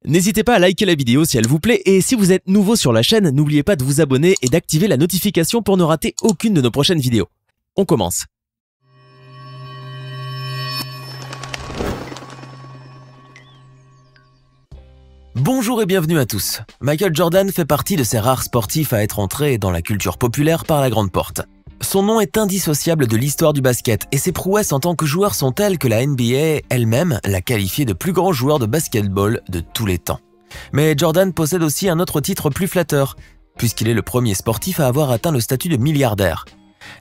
N'hésitez pas à liker la vidéo si elle vous plaît et si vous êtes nouveau sur la chaîne, n'oubliez pas de vous abonner et d'activer la notification pour ne rater aucune de nos prochaines vidéos. On commence. Bonjour et bienvenue à tous. Michael Jordan fait partie de ces rares sportifs à être entrés dans la culture populaire par la grande porte. Son nom est indissociable de l'histoire du basket et ses prouesses en tant que joueur sont telles que la NBA elle-même l'a qualifié de plus grand joueur de basketball de tous les temps. Mais Jordan possède aussi un autre titre plus flatteur, puisqu'il est le premier sportif à avoir atteint le statut de milliardaire.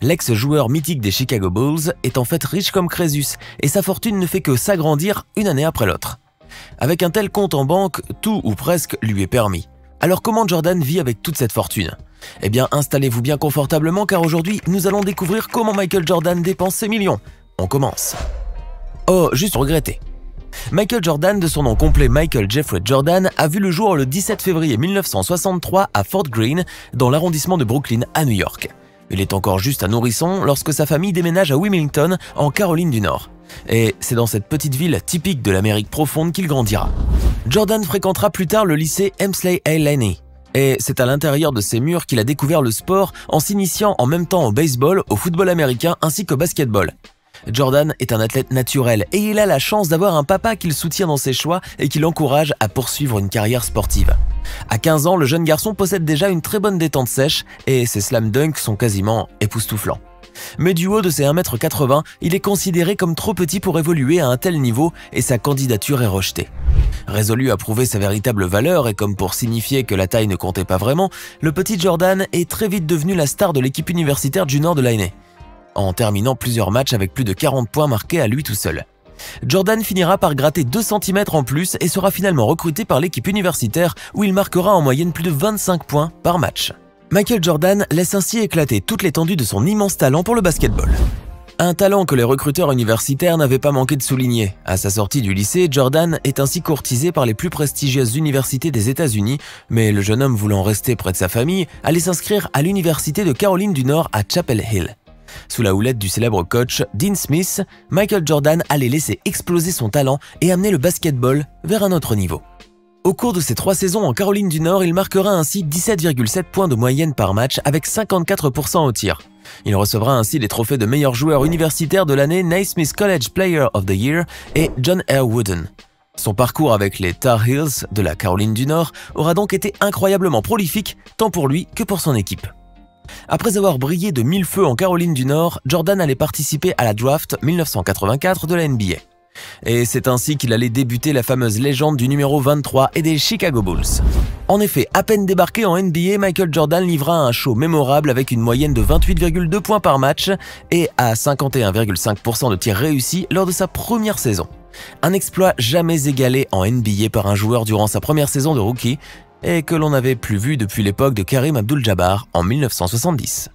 L'ex-joueur mythique des Chicago Bulls est en fait riche comme Crésus et sa fortune ne fait que s'agrandir une année après l'autre. Avec un tel compte en banque, tout ou presque lui est permis. Alors comment Jordan vit avec toute cette fortune ? Eh bien, installez-vous bien confortablement car aujourd'hui, nous allons découvrir comment Michael Jordan dépense ses millions. On commence. Oh, juste regretter. Michael Jordan, de son nom complet Michael Jeffrey Jordan, a vu le jour le 17 février 1963 à Fort Greene, dans l'arrondissement de Brooklyn à New York. Il est encore juste un nourrisson lorsque sa famille déménage à Wilmington, en Caroline du Nord. Et c'est dans cette petite ville typique de l'Amérique profonde qu'il grandira. Jordan fréquentera plus tard le lycée Emsley A. Laney. Et c'est à l'intérieur de ces murs qu'il a découvert le sport en s'initiant en même temps au baseball, au football américain ainsi qu'au basketball. Jordan est un athlète naturel et il a la chance d'avoir un papa qui le soutient dans ses choix et qui l'encourage à poursuivre une carrière sportive. À 15 ans, le jeune garçon possède déjà une très bonne détente sèche et ses slam dunks sont quasiment époustouflants. Mais du haut de ses 1,80 m, il est considéré comme trop petit pour évoluer à un tel niveau et sa candidature est rejetée. Résolu à prouver sa véritable valeur et comme pour signifier que la taille ne comptait pas vraiment, le petit Jordan est très vite devenu la star de l'équipe universitaire junior de Laney, en terminant plusieurs matchs avec plus de 40 points marqués à lui tout seul. Jordan finira par gratter 2 cm en plus et sera finalement recruté par l'équipe universitaire où il marquera en moyenne plus de 25 points par match. Michael Jordan laisse ainsi éclater toute l'étendue de son immense talent pour le basketball. Un talent que les recruteurs universitaires n'avaient pas manqué de souligner. À sa sortie du lycée, Jordan est ainsi courtisé par les plus prestigieuses universités des États-Unis, mais le jeune homme voulant rester près de sa famille allait s'inscrire à l'université de Caroline du Nord à Chapel Hill. Sous la houlette du célèbre coach Dean Smith, Michael Jordan allait laisser exploser son talent et amener le basketball vers un autre niveau. Au cours de ses 3 saisons en Caroline du Nord, il marquera ainsi 17,7 points de moyenne par match avec 54% au tir. Il recevra ainsi les trophées de meilleur joueur universitaire de l'année, Naismith College Player of the Year et John R. Wooden. Son parcours avec les Tar Heels de la Caroline du Nord aura donc été incroyablement prolifique, tant pour lui que pour son équipe. Après avoir brillé de mille feux en Caroline du Nord, Jordan allait participer à la draft 1984 de la NBA. Et c'est ainsi qu'il allait débuter la fameuse légende du numéro 23 et des Chicago Bulls. En effet, à peine débarqué en NBA, Michael Jordan livra un show mémorable avec une moyenne de 28,2 points par match et à 51,5% de tirs réussis lors de sa première saison. Un exploit jamais égalé en NBA par un joueur durant sa première saison de rookie et que l'on n'avait plus vu depuis l'époque de Kareem Abdul-Jabbar en 1970.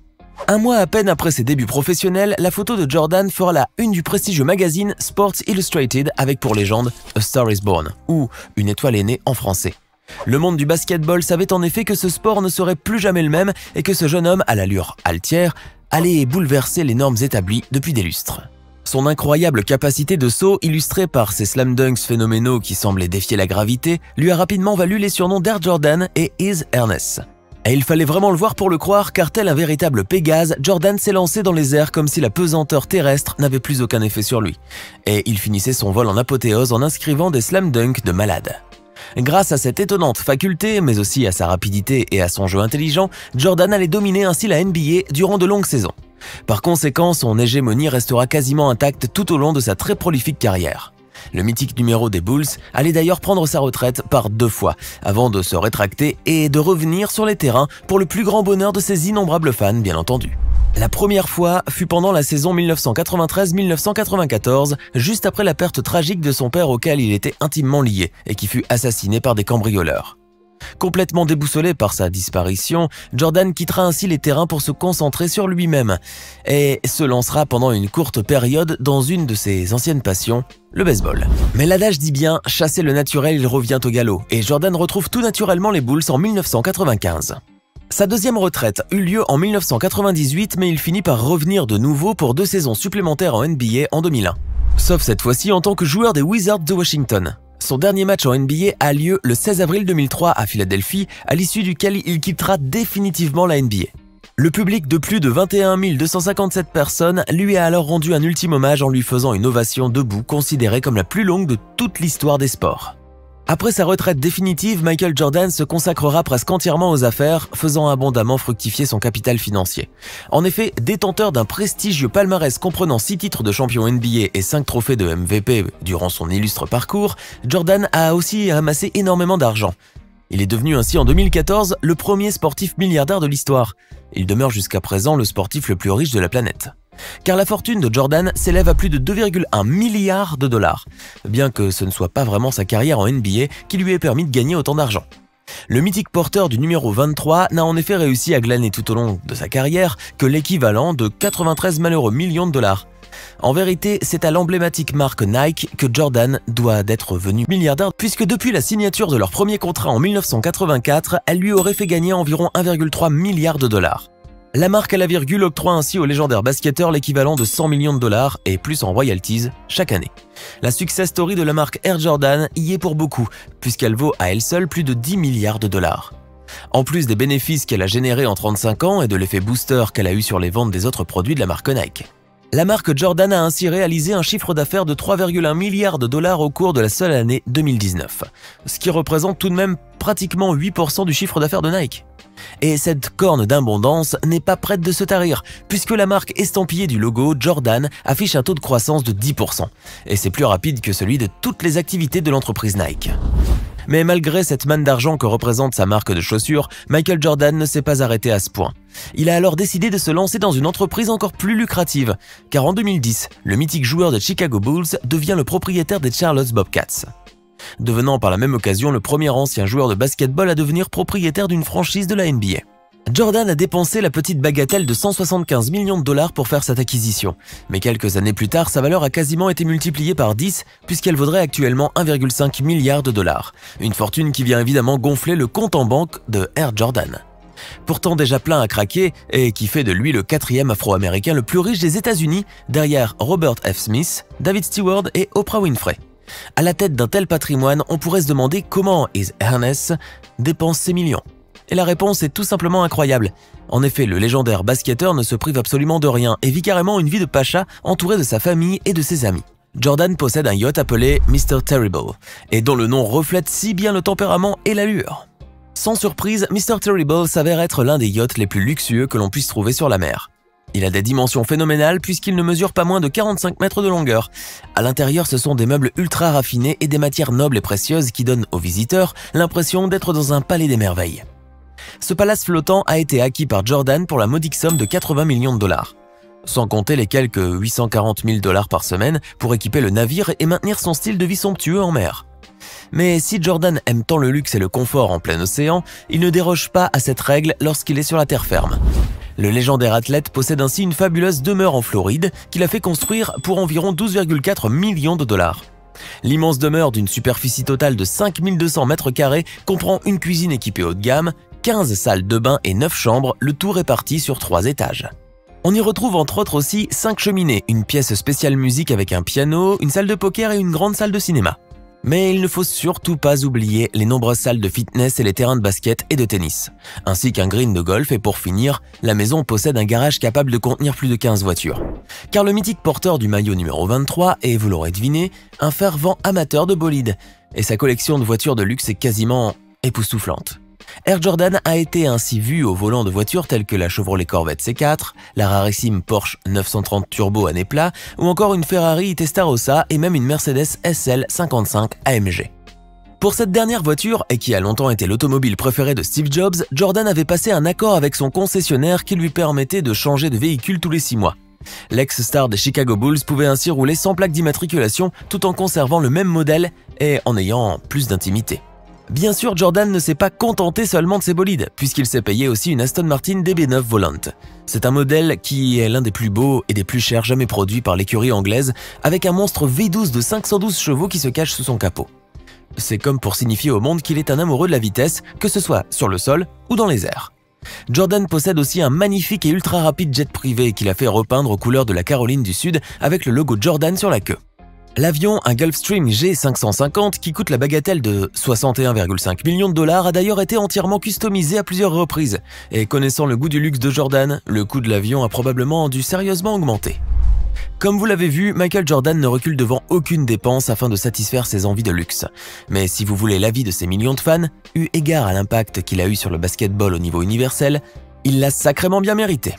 Un mois à peine après ses débuts professionnels, la photo de Jordan fera la une du prestigieux magazine Sports Illustrated avec pour légende « A Star is Born » ou « Une étoile est née » en français. Le monde du basketball savait en effet que ce sport ne serait plus jamais le même et que ce jeune homme à l'allure altière allait bouleverser les normes établies depuis des lustres. Son incroyable capacité de saut, illustrée par ses slam dunks phénoménaux qui semblaient défier la gravité, lui a rapidement valu les surnoms d'Air Jordan et Is Ernest. Et il fallait vraiment le voir pour le croire car tel un véritable Pégase, Jordan s'est lancé dans les airs comme si la pesanteur terrestre n'avait plus aucun effet sur lui. Et il finissait son vol en apothéose en inscrivant des slam dunks de malade. Grâce à cette étonnante faculté, mais aussi à sa rapidité et à son jeu intelligent, Jordan allait dominer ainsi la NBA durant de longues saisons. Par conséquent, son hégémonie restera quasiment intacte tout au long de sa très prolifique carrière. Le mythique numéro des Bulls allait d'ailleurs prendre sa retraite par 2 fois, avant de se rétracter et de revenir sur les terrains pour le plus grand bonheur de ses innombrables fans, bien entendu. La première fois fut pendant la saison 1993-1994, juste après la perte tragique de son père auquel il était intimement lié et qui fut assassiné par des cambrioleurs. Complètement déboussolé par sa disparition, Jordan quittera ainsi les terrains pour se concentrer sur lui-même et se lancera pendant une courte période dans une de ses anciennes passions, le baseball. Mais l'adage dit bien « chasser le naturel, il revient au galop » et Jordan retrouve tout naturellement les Bulls en 1995. Sa deuxième retraite eut lieu en 1998, mais il finit par revenir de nouveau pour 2 saisons supplémentaires en NBA en 2001. Sauf cette fois-ci en tant que joueur des Wizards de Washington. Son dernier match en NBA a lieu le 16 avril 2003 à Philadelphie, à l'issue duquel il quittera définitivement la NBA. Le public de plus de 21 257 personnes lui a alors rendu un ultime hommage en lui faisant une ovation debout considérée comme la plus longue de toute l'histoire des sports. Après sa retraite définitive, Michael Jordan se consacrera presque entièrement aux affaires, faisant abondamment fructifier son capital financier. En effet, détenteur d'un prestigieux palmarès comprenant 6 titres de champion NBA et 5 trophées de MVP durant son illustre parcours, Jordan a aussi amassé énormément d'argent. Il est devenu ainsi en 2014 le premier sportif milliardaire de l'histoire. Il demeure jusqu'à présent le sportif le plus riche de la planète. Car la fortune de Jordan s'élève à plus de 2,1 milliards de dollars, bien que ce ne soit pas vraiment sa carrière en NBA qui lui ait permis de gagner autant d'argent. Le mythique porteur du numéro 23 n'a en effet réussi à glaner tout au long de sa carrière que l'équivalent de 93 malheureux millions de dollars. En vérité, c'est à l'emblématique marque Nike que Jordan doit d'être venu milliardaire, puisque depuis la signature de leur premier contrat en 1984, elle lui aurait fait gagner environ 1,3 milliard de dollars. La marque à la virgule octroie ainsi au légendaire basketteur l'équivalent de 100 millions de dollars et plus en royalties chaque année. La success story de la marque Air Jordan y est pour beaucoup, puisqu'elle vaut à elle seule plus de 10 milliards de dollars. En plus des bénéfices qu'elle a générés en 35 ans et de l'effet booster qu'elle a eu sur les ventes des autres produits de la marque Nike. La marque Jordan a ainsi réalisé un chiffre d'affaires de 3,1 milliards de dollars au cours de la seule année 2019, ce qui représente tout de même pratiquement 8% du chiffre d'affaires de Nike. Et cette corne d'abondance n'est pas prête de se tarir, puisque la marque estampillée du logo Jordan affiche un taux de croissance de 10%, et c'est plus rapide que celui de toutes les activités de l'entreprise Nike. Mais malgré cette manne d'argent que représente sa marque de chaussures, Michael Jordan ne s'est pas arrêté à ce point. Il a alors décidé de se lancer dans une entreprise encore plus lucrative, car en 2010, le mythique joueur des Chicago Bulls devient le propriétaire des Charlotte Bobcats, devenant par la même occasion le premier ancien joueur de basketball à devenir propriétaire d'une franchise de la NBA. Jordan a dépensé la petite bagatelle de 175 millions de dollars pour faire cette acquisition, mais quelques années plus tard, sa valeur a quasiment été multipliée par 10 puisqu'elle vaudrait actuellement 1,5 milliard de dollars, une fortune qui vient évidemment gonfler le compte en banque de Air Jordan. Pourtant déjà plein à craquer et qui fait de lui le 4e afro-américain le plus riche des États-Unis, derrière Robert F. Smith, David Stewart et Oprah Winfrey. À la tête d'un tel patrimoine, on pourrait se demander comment His Ernest dépense ses millions. Et la réponse est tout simplement incroyable. En effet, le légendaire basketteur ne se prive absolument de rien et vit carrément une vie de pacha entouré de sa famille et de ses amis. Jordan possède un yacht appelé Mr. Terrible et dont le nom reflète si bien le tempérament et l'allure. Sans surprise, Mr. Terrible s'avère être l'un des yachts les plus luxueux que l'on puisse trouver sur la mer. Il a des dimensions phénoménales puisqu'il ne mesure pas moins de 45 mètres de longueur. À l'intérieur, ce sont des meubles ultra raffinés et des matières nobles et précieuses qui donnent aux visiteurs l'impression d'être dans un palais des merveilles. Ce palace flottant a été acquis par Jordan pour la modique somme de 80 millions de dollars. Sans compter les quelques 840 000 dollars par semaine pour équiper le navire et maintenir son style de vie somptueux en mer. Mais si Jordan aime tant le luxe et le confort en plein océan, il ne déroge pas à cette règle lorsqu'il est sur la terre ferme. Le légendaire athlète possède ainsi une fabuleuse demeure en Floride qu'il a fait construire pour environ 12,4 millions de dollars. L'immense demeure d'une superficie totale de 5200 mètres carrés comprend une cuisine équipée haut de gamme, 15 salles de bain et 9 chambres, le tout réparti sur 3 étages. On y retrouve entre autres aussi 5 cheminées, une pièce spéciale musique avec un piano, une salle de poker et une grande salle de cinéma. Mais il ne faut surtout pas oublier les nombreuses salles de fitness et les terrains de basket et de tennis, ainsi qu'un green de golf et pour finir, la maison possède un garage capable de contenir plus de 15 voitures. Car le mythique porteur du maillot numéro 23 est, vous l'aurez deviné, un fervent amateur de bolides, et sa collection de voitures de luxe est quasiment époustouflante. Air Jordan a été ainsi vu au volant de voitures telles que la Chevrolet Corvette C4, la rarissime Porsche 930 Turbo à nez plat ou encore une Ferrari Testarossa et même une Mercedes SL 55 AMG. Pour cette dernière voiture, et qui a longtemps été l'automobile préférée de Steve Jobs, Jordan avait passé un accord avec son concessionnaire qui lui permettait de changer de véhicule tous les 6 mois. L'ex-star des Chicago Bulls pouvait ainsi rouler sans plaque d'immatriculation tout en conservant le même modèle et en ayant plus d'intimité. Bien sûr, Jordan ne s'est pas contenté seulement de ses bolides, puisqu'il s'est payé aussi une Aston Martin DB9 volante. C'est un modèle qui est l'un des plus beaux et des plus chers jamais produits par l'écurie anglaise, avec un monstre V12 de 512 chevaux qui se cache sous son capot. C'est comme pour signifier au monde qu'il est un amoureux de la vitesse, que ce soit sur le sol ou dans les airs. Jordan possède aussi un magnifique et ultra rapide jet privé qu'il a fait repeindre aux couleurs de la Caroline du Sud avec le logo Jordan sur la queue. L'avion, un Gulfstream G550 qui coûte la bagatelle de 61,5 millions de dollars, a d'ailleurs été entièrement customisé à plusieurs reprises. Et connaissant le goût du luxe de Jordan, le coût de l'avion a probablement dû sérieusement augmenter. Comme vous l'avez vu, Michael Jordan ne recule devant aucune dépense afin de satisfaire ses envies de luxe. Mais si vous voulez l'avis de ses millions de fans, eu égard à l'impact qu'il a eu sur le basketball au niveau universel, il l'a sacrément bien mérité.